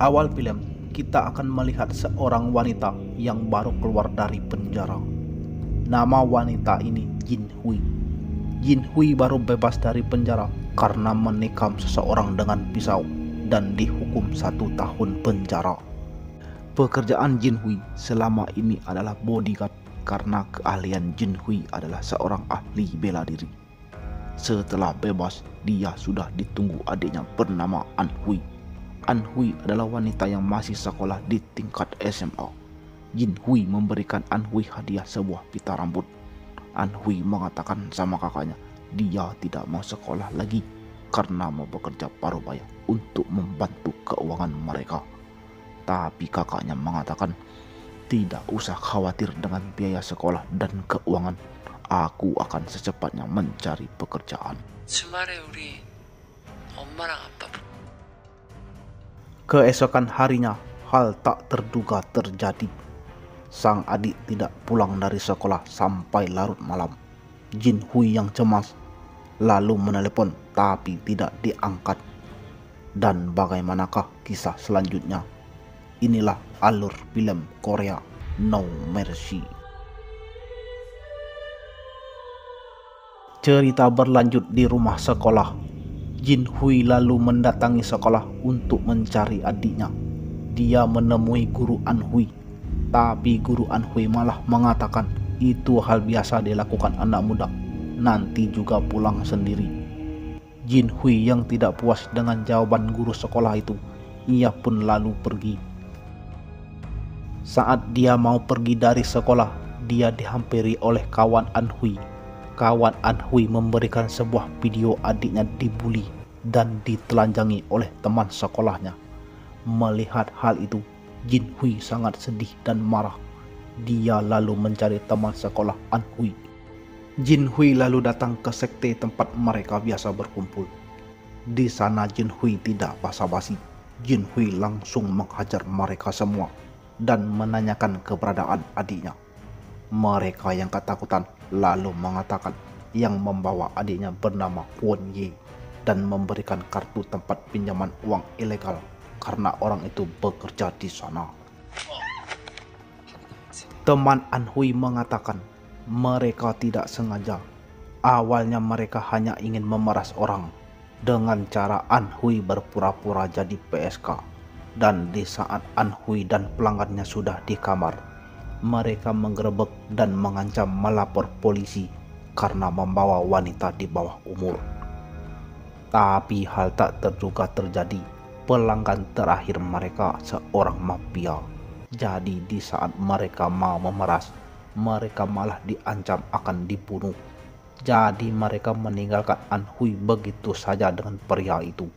Awal film, kita akan melihat seorang wanita yang baru keluar dari penjara. Nama wanita ini Jin Hui. Jin Hui baru bebas dari penjara karena menikam seseorang dengan pisau dan dihukum 1 tahun penjara. Pekerjaan Jin Hui selama ini adalah bodyguard karena keahlian Jin Hui adalah seorang ahli bela diri. Setelah bebas, dia sudah ditunggu adiknya bernama An Hui. An Hui adalah wanita yang masih sekolah di tingkat SMA. Jin Hui memberikan An Hui hadiah sebuah pita rambut. An Hui mengatakan sama kakaknya, dia tidak mau sekolah lagi karena mau bekerja paruh baya untuk membantu keuangan mereka. Tapi kakaknya mengatakan, tidak usah khawatir dengan biaya sekolah dan keuangan. Aku akan secepatnya mencari pekerjaan. Keesokan harinya, hal tak terduga terjadi. Sang adik tidak pulang dari sekolah sampai larut malam. Jin Hui yang cemas lalu menelepon tapi tidak diangkat. Dan bagaimanakah kisah selanjutnya? Inilah alur film Korea No Mercy. Cerita berlanjut di rumah sekolah. Jin Hui lalu mendatangi sekolah untuk mencari adiknya. Dia menemui guru An Hui, tapi guru An Hui malah mengatakan itu hal biasa dilakukan anak muda, nanti juga pulang sendiri. Jin Hui yang tidak puas dengan jawaban guru sekolah itu, ia pun lalu pergi. Saat dia mau pergi dari sekolah, dia dihampiri oleh kawan An Hui. Kawan An Hui memberikan sebuah video adiknya dibuli dan ditelanjangi oleh teman sekolahnya. Melihat hal itu, Jin Hui sangat sedih dan marah. Dia lalu mencari teman sekolah An Hui. Jin Hui lalu datang ke sekte tempat mereka biasa berkumpul. Di sana Jin Hui tidak basa-basi. Jin Hui langsung menghajar mereka semua dan menanyakan keberadaan adiknya. Mereka yang ketakutan lalu mengatakan yang membawa adiknya bernama Kwon Ye dan memberikan kartu tempat pinjaman uang ilegal karena orang itu bekerja di sana. Teman An Hui mengatakan mereka tidak sengaja. Awalnya mereka hanya ingin memeras orang dengan cara An Hui berpura-pura jadi PSK. Dan di saat An Hui dan pelanggannya sudah di kamar, mereka menggerebek dan mengancam melapor polisi karena membawa wanita di bawah umur. Tapi hal tak terduga terjadi. Pelanggan terakhir mereka seorang mafia. Jadi di saat mereka mau memeras, mereka malah diancam akan dibunuh. Jadi mereka meninggalkan An Hui begitu saja dengan pria itu.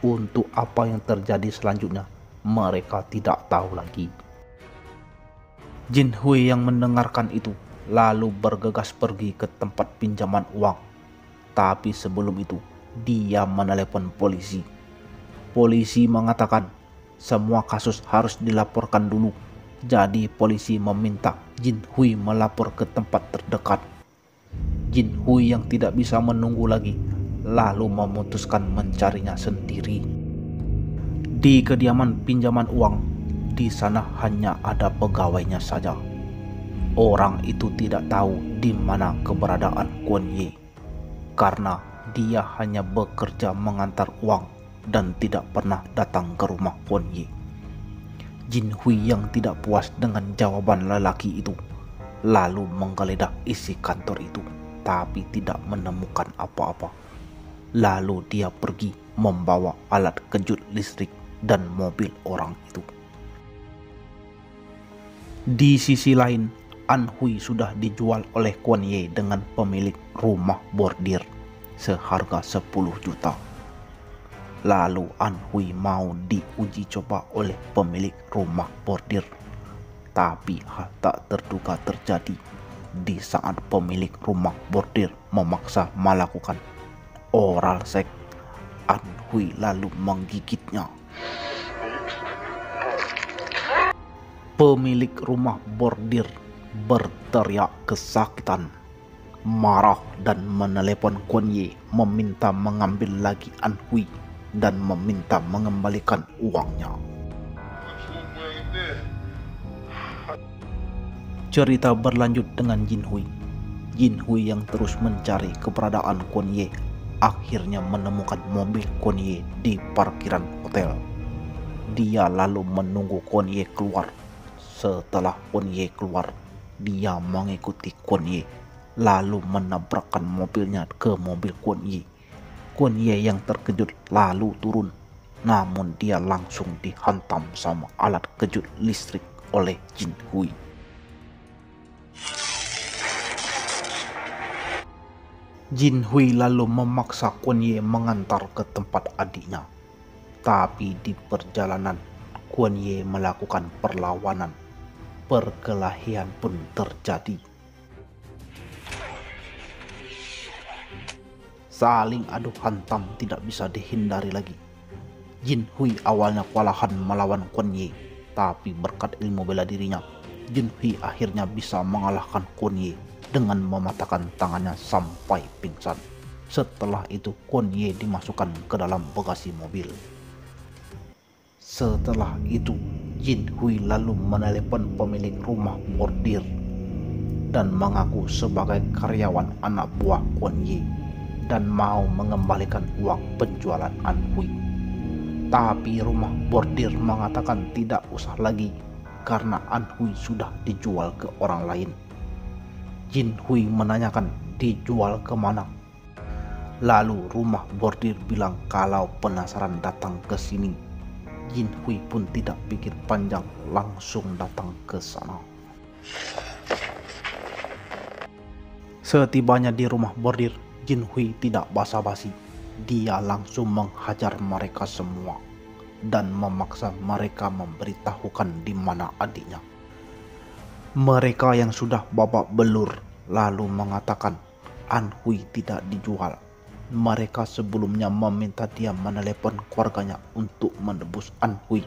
Untuk apa yang terjadi selanjutnya, mereka tidak tahu lagi. Jin Hui yang mendengarkan itu lalu bergegas pergi ke tempat pinjaman uang. Tapi sebelum itu, dia menelepon polisi. Polisi mengatakan semua kasus harus dilaporkan dulu. Jadi polisi meminta Jin Hui melapor ke tempat terdekat. Jin Hui yang tidak bisa menunggu lagi lalu memutuskan mencarinya sendiri. Di kediaman pinjaman uang, di sana hanya ada pegawainya saja. Orang itu tidak tahu di mana keberadaan Kwon Ye karena dia hanya bekerja mengantar uang dan tidak pernah datang ke rumah Kwon Ye. Jin Hui yang tidak puas dengan jawaban lelaki itu lalu menggeledah isi kantor itu, tapi tidak menemukan apa-apa. Lalu dia pergi membawa alat kejut listrik dan mobil orang itu. Di sisi lain, An Hui sudah dijual oleh Kwon Ye dengan pemilik rumah bordir seharga 10 juta. Lalu An Hui mau diuji coba oleh pemilik rumah bordir. Tapi hal tak terduga terjadi di saat pemilik rumah bordir memaksa melakukan oral seks. An Hui lalu menggigitnya. Pemilik rumah bordir berteriak kesakitan, marah dan menelepon Kwon Ye meminta mengambil lagi An Hui dan meminta mengembalikan uangnya. Cerita berlanjut dengan Jin Hui. Jin Hui yang terus mencari keberadaan Kwon Ye akhirnya menemukan mobil Kwon Ye di parkiran hotel. Dia lalu menunggu Kwon Ye keluar. Setelah Kwon Ye keluar, dia mengikuti Kwon Ye lalu menabrakkan mobilnya ke mobil Kwon Ye. Kwon Ye yang terkejut lalu turun, namun dia langsung dihantam sama alat kejut listrik oleh Jin Hui. Jin Hui lalu memaksa Kwon Ye mengantar ke tempat adiknya. Tapi di perjalanan, Kwon Ye melakukan perlawanan. Perkelahian pun terjadi. Saling adu hantam tidak bisa dihindari lagi. Jin Hui awalnya kewalahan melawan Kwon Ye, tapi berkat ilmu bela dirinya, Jin Hui akhirnya bisa mengalahkan Kwon Ye dengan mematahkan tangannya sampai pingsan. Setelah itu Kwon Ye dimasukkan ke dalam bagasi mobil. Setelah itu Jin Hui lalu menelepon pemilik rumah bordir dan mengaku sebagai karyawan anak buah Kwon Ye dan mau mengembalikan uang penjualan An Hui. Tapi rumah bordir mengatakan tidak usah lagi karena An Hui sudah dijual ke orang lain. Jin Hui menanyakan dijual kemana. Lalu rumah bordir bilang kalau penasaran datang ke sini. Jin Hui pun tidak pikir panjang, langsung datang ke sana. Setibanya di rumah bordir, Jin Hui tidak basa-basi. Dia langsung menghajar mereka semua dan memaksa mereka memberitahukan di mana adiknya. Mereka yang sudah babak belur lalu mengatakan An Hui tidak dijual. Mereka sebelumnya meminta dia menelepon keluarganya untuk menebus An Hui,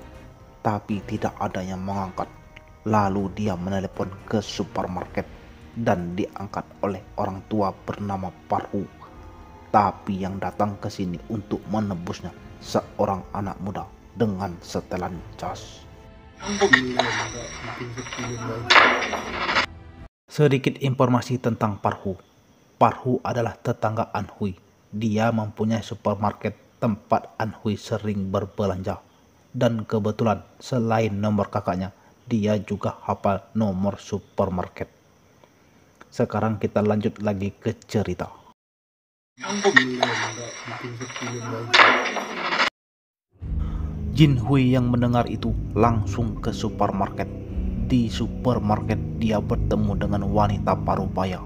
tapi tidak ada yang mengangkat. Lalu dia menelepon ke supermarket dan diangkat oleh orang tua bernama Parhu. Tapi yang datang ke sini untuk menebusnya seorang anak muda dengan setelan jas. Sedikit informasi tentang Parhu. Parhu adalah tetangga An Hui. Dia mempunyai supermarket tempat An Hui sering berbelanja. Dan kebetulan selain nomor kakaknya, dia juga hafal nomor supermarket. Sekarang kita lanjut lagi ke cerita. Jin Hui yang mendengar itu langsung ke supermarket. Di supermarket dia bertemu dengan wanita parubaya.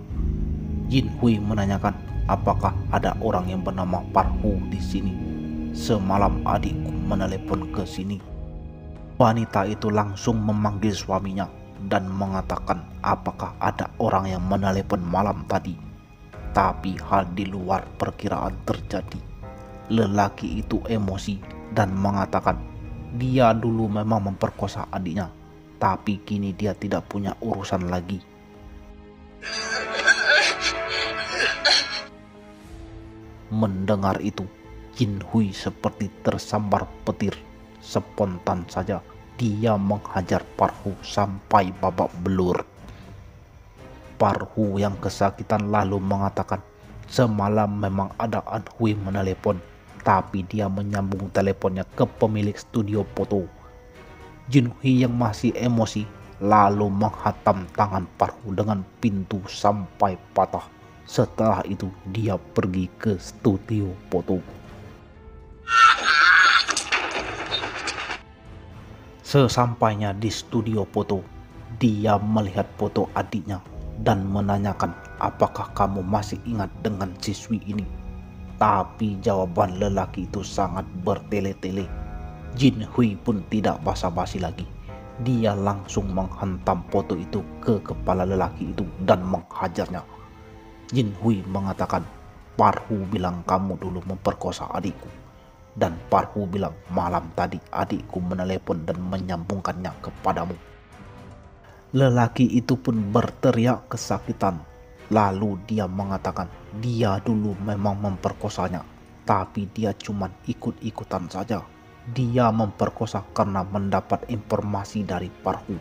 Jin Hui menanyakan apakah ada orang yang bernama Parhu di sini. Semalam adikku menelepon ke sini. Wanita itu langsung memanggil suaminya dan mengatakan apakah ada orang yang menelepon malam tadi. Tapi hal di luar perkiraan terjadi. Lelaki itu emosi dan mengatakan dia dulu memang memperkosa adiknya, tapi kini dia tidak punya urusan lagi. Mendengar itu, Jin Hui seperti tersambar petir. Spontan saja dia menghajar Parhu sampai babak belur. Parhu yang kesakitan lalu mengatakan semalam memang ada An Hui menelepon, tapi dia menyambung teleponnya ke pemilik studio foto. Jin Hui yang masih emosi lalu menghantam tangan Parhu dengan pintu sampai patah. Setelah itu dia pergi ke studio foto. Sesampainya di studio foto, dia melihat foto adiknya dan menanyakan apakah kamu masih ingat dengan siswi ini. Tapi jawaban lelaki itu sangat bertele-tele. Jin Hui pun tidak basa-basi lagi. Dia langsung menghantam foto itu ke kepala lelaki itu dan menghajarnya. Jin Hui mengatakan, Parhu bilang kamu dulu memperkosa adikku. Dan Parhu bilang malam tadi adikku menelepon dan menyambungkannya kepadamu. Lelaki itu pun berteriak kesakitan. Lalu dia mengatakan dia dulu memang memperkosanya, tapi dia cuma ikut-ikutan saja. Dia memperkosa karena mendapat informasi dari Parhu.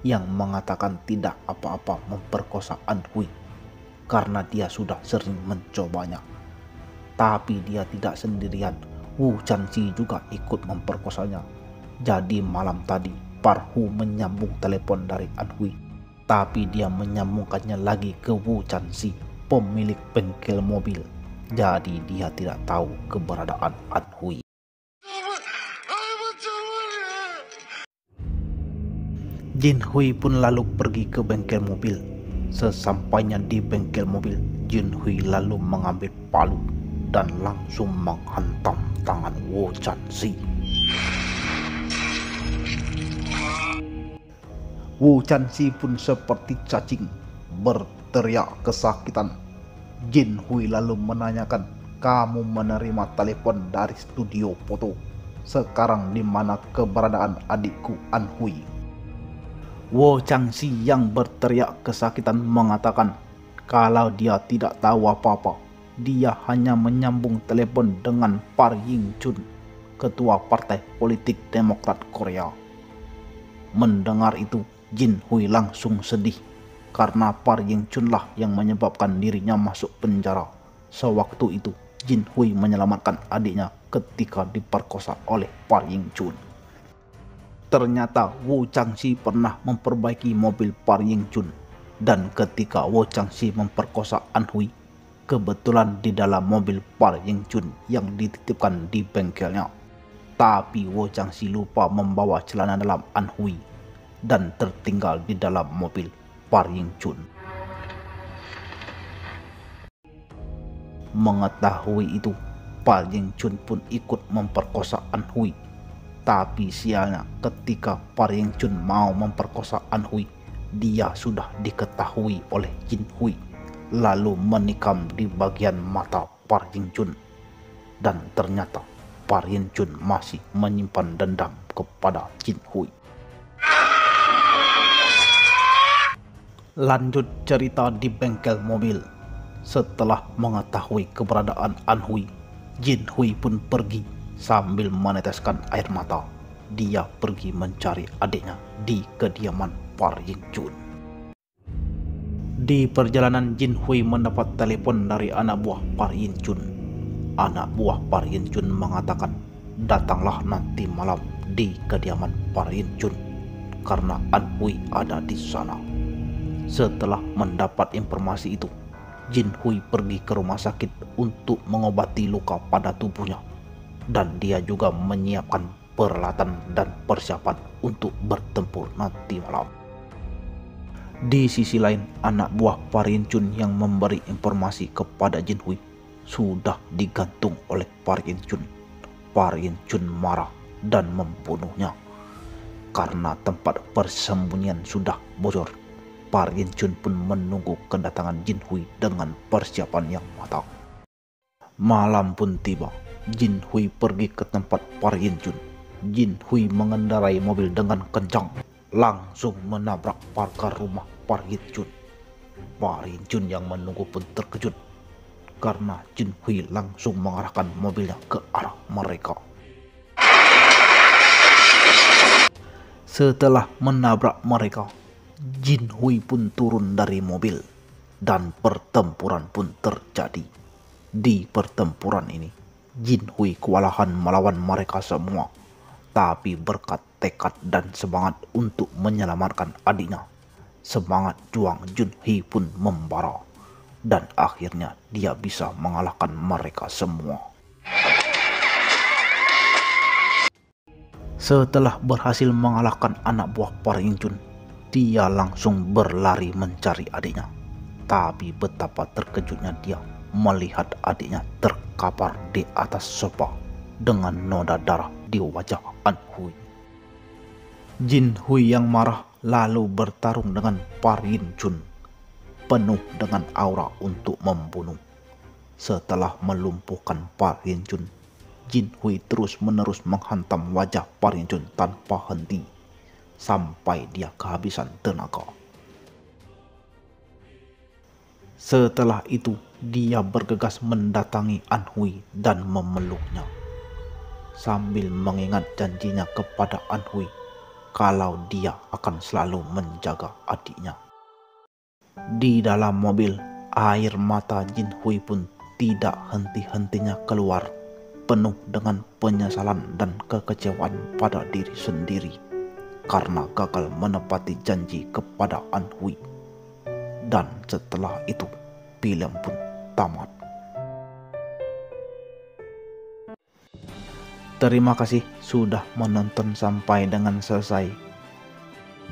yang mengatakan tidak apa-apa memperkosa An Hui karena dia sudah sering mencobanya. Tapi dia tidak sendirian, Wu Chanxi juga ikut memperkosanya. Jadi malam tadi Parhu menyambung telepon dari An Hui, tapi dia menyambungkannya lagi ke Wu Chanxi, pemilik bengkel mobil. Jadi dia tidak tahu keberadaan An Hui. Jin Hui pun lalu pergi ke bengkel mobil. Sesampainya di bengkel mobil, Jin Hui lalu mengambil palu dan langsung menghantam tangan Wu Chanxi. Wu Chanxi pun seperti cacing berteriak kesakitan. Jin Hui lalu menanyakan, "Kamu menerima telepon dari studio foto. Sekarang di mana keberadaan adikku An Hui?" Wu Chanxi yang berteriak kesakitan mengatakan kalau dia tidak tahu apa-apa. Dia hanya menyambung telepon dengan Park Ying Chun, ketua partai politik Demokrat Korea. Mendengar itu, Jin Hui langsung sedih karena Park Ying Chun lah yang menyebabkan dirinya masuk penjara. Sewaktu itu, Jin Hui menyelamatkan adiknya ketika diperkosa oleh Park Ying Chun. Ternyata Wu Chanxi pernah memperbaiki mobil Park Ying Chun, dan ketika Wu Chanxi memperkosa An Hui, kebetulan di dalam mobil Park Ying Chun yang dititipkan di bengkelnya. Tapi Wu Chanxi lupa membawa celana dalam An Hui dan tertinggal di dalam mobil Park Ying Chun. Mengetahui itu, Park Ying Chun pun ikut memperkosa An Hui. Tapi sialnya, ketika Park Ying Chun mau memperkosa An Hui, dia sudah diketahui oleh Jin Hui, lalu menikam di bagian mata Park Ying Chun. Dan ternyata Park Ying Chun masih menyimpan dendam kepada Jin Hui. Lanjut cerita di bengkel mobil. Setelah mengetahui keberadaan An Hui, Jin Hui pun pergi sambil meneteskan air mata. Dia pergi mencari adiknya di kediaman Park Ying Chun. Di perjalanan, Jin Hui mendapat telepon dari anak buah Park Ying Chun. Anak buah Park Ying Chun mengatakan, "Datanglah nanti malam di kediaman Park Ying Chun karena An Hui ada di sana." Setelah mendapat informasi itu, Jin Hui pergi ke rumah sakit untuk mengobati luka pada tubuhnya, dan dia juga menyiapkan peralatan dan persiapan untuk bertempur nanti malam. Di sisi lain, anak buah Park Ying Chun yang memberi informasi kepada Jin Hui sudah digantung oleh Park Ying Chun. Park Ying Chun marah dan membunuhnya. Karena tempat persembunyian sudah bocor, Park Ying Chun pun menunggu kedatangan Jin Hui dengan persiapan yang matang. Malam pun tiba. Jin Hui pergi ke tempat Park Ying Chun. Jin Hui mengendarai mobil dengan kencang, langsung menabrak pagar rumah Park Ying Chun. Park Ying Chun yang menunggu pun terkejut karena Jin Hui langsung mengarahkan mobilnya ke arah mereka. Setelah menabrak mereka, Jin Hui pun turun dari mobil dan pertempuran pun terjadi. Di pertempuran ini, Jin Hui kewalahan melawan mereka semua, tapi berkat tekad dan semangat untuk menyelamatkan adiknya, semangat juang Jin Hui pun membara, dan akhirnya dia bisa mengalahkan mereka semua. Setelah berhasil mengalahkan anak buah Park Ying Chun, dia langsung berlari mencari adiknya. Tapi betapa terkejutnya dia melihat adiknya terkapar di atas sofa dengan noda darah di wajah An Hui. Jin Hui yang marah lalu bertarung dengan Park Ying Chun, penuh dengan aura untuk membunuh. Setelah melumpuhkan Park Ying Chun, Jin Hui terus-menerus menghantam wajah Park Ying Chun tanpa henti sampai dia kehabisan tenaga. Setelah itu, dia bergegas mendatangi An Hui dan memeluknya. Sambil mengingat janjinya kepada An Hui, kalau dia akan selalu menjaga adiknya. Di dalam mobil, air mata Jin Hui pun tidak henti-hentinya keluar, penuh dengan penyesalan dan kekecewaan pada diri sendiri karena gagal menepati janji kepada An Hui. Dan setelah itu, film pun tamat. Terima kasih sudah menonton sampai dengan selesai.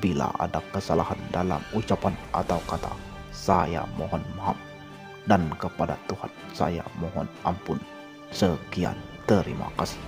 Bila ada kesalahan dalam ucapan atau kata, saya mohon maaf. Dan kepada Tuhan saya mohon ampun. Sekian, terima kasih.